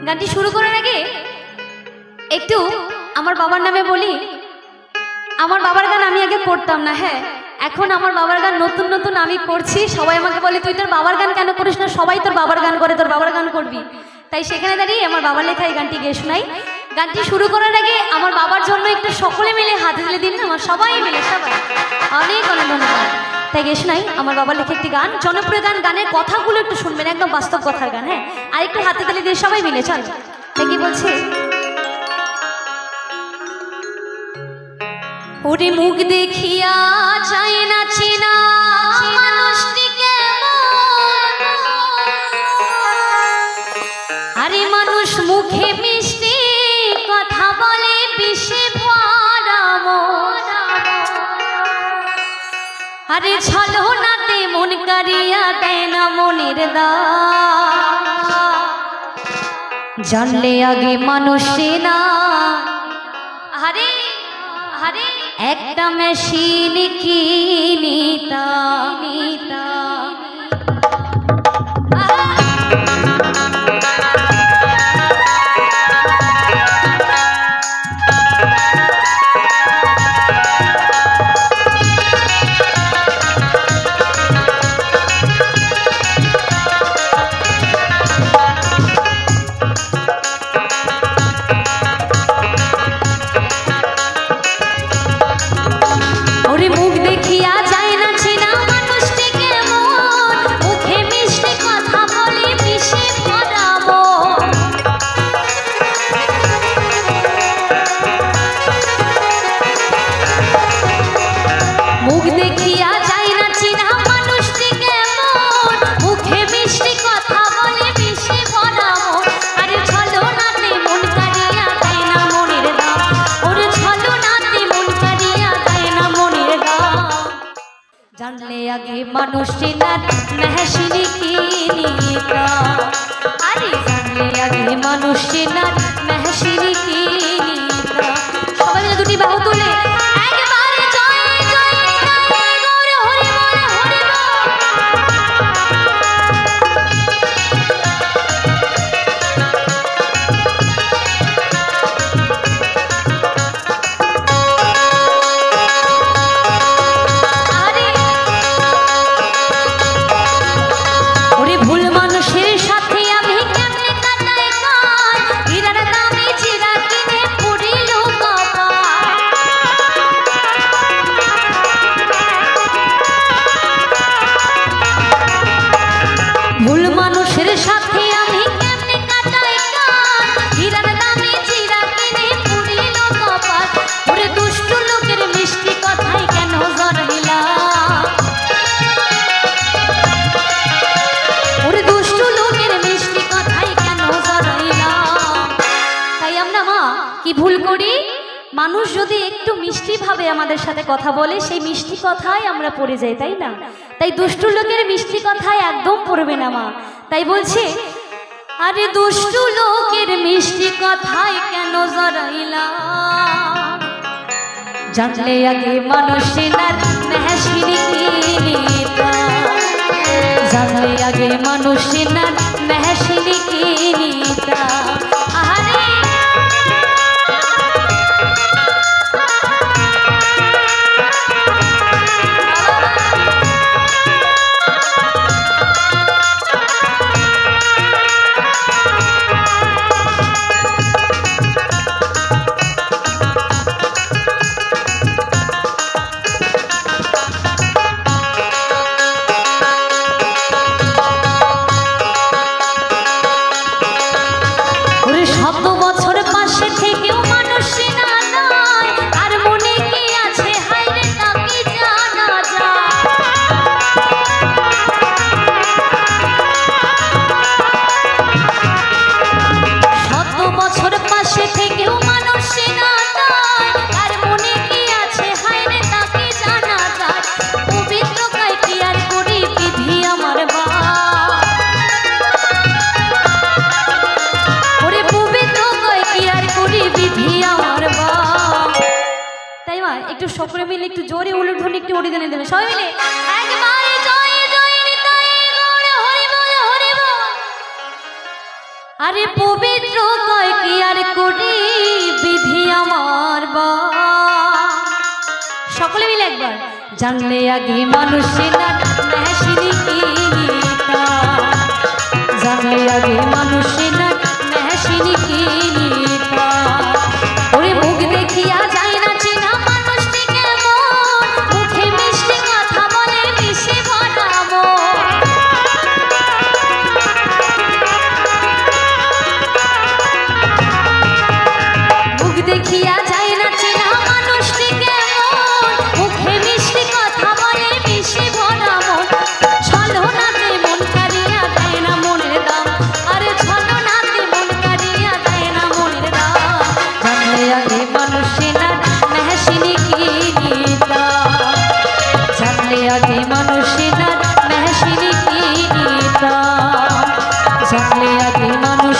গানটি শুরু করার আগে একটু আমার বাবার নামে বলি। আমার বাবার গান আমি আগে করতাম না, হ্যাঁ, এখন আমার বাবার গান নতুন নতুন আমি করছি। সবাই আমাকে বলে তুই তোর বাবার গান কেন করিস না, সবাই তোর বাবার গান করে, তোর বাবার গান করবি। তাই সেখানে দাঁড়িয়ে আমার বাবার লেখা এই গানটি গেয়ে শোনাই। গানটি শুরু করার আগে আমার বাবার জন্য একটু সকলে মিলে হাত দিলে দিন না, আমার সবাই মিলে, সবাই অনেক অনেক ধন্যবাদ। তাই গেয়ে শোনাই আমার বাবার লেখা একটি গান, জনপ্রিয় গান। গানের কথাগুলো একটু শুনবেন, একদম বাস্তব কথার গান, হ্যাঁ। আর একটু হাতে তালি দিয়ে সবাই মিলে চল। তাই কি বলছে, ওরে মুখ দেখিয়া যায় না চেনা মানুষটিকে, আরে মানুষ মুখে মিষ্টি কথা বলে বিষে ভরা মন, আরে ছলনাতে মন কারিয়া দেয় না মনের দাম। জানলে আগে মানুষ না, আরে আরে একটা মেশিন কিনিতা জানলে আগে মানুষ চিনার মেহসিনি কিনিতা, আরে জানলে আগে মানুষ চিনার মেহসিনি কিনিতা। সবাই মিলে দুটি বাহু তুলে একবারে জয় জয় জয় গৌর হরি বল হরি বল। কি ভুল করি, মানুষ যদি একটু মিষ্টি ভাবে আমাদের সাথে কথা বলে, সেই মিষ্টি কথাই আমরা পড়ে যাই, তাই না? তাই দুষ্টু লোকের মিষ্টি কথায় একদম পড়বে না মা। তাই বলছে, আরে দুষ্টু লোকের মিষ্টি কথায় কেন জড়াইলা, জানলে আগে মানুষ না মেহসিনি কিনিতা, জানলে আগে মানুষ না মেহসিনি কিনিতা। একটু সকলে মিলে একটু জোরে উলুধ্বনি একটু ওড়িয়ে দেবে সবাই মিলে একবারে জয় জয় নিতাই গৌর হরি বল হরি বল। আরে পবিত্র কয় কি আর করি বিধি আমার বা সকলে মিলে একবার জানলে আগে মানুষে না মেহসিনি কি নিতা জানলে আগে মানুষে না মেহসিনি কি নিতা ওরে মুখ দেখিয়া যায় না চেনা মানুষটি কেমন মুখে মিষ্টি কথা বলে মিশে ভরাবো মুখ দেখিয়া যায় না চেনা মানুষটি কেমন মুখে মিষ্টি কথা বলে মিশে ভরাবো ছলনাতে মন কারিয়া দেয় না মনের দাম আরে ছলনাতে মন কারিয়া দেয় না মনের দাম জানলে আগে মানুষে না মেহসিনি কি নিতা জানলে আগে মানুষে না মেহসিনি কি নিতা জানলে আগে মানুষ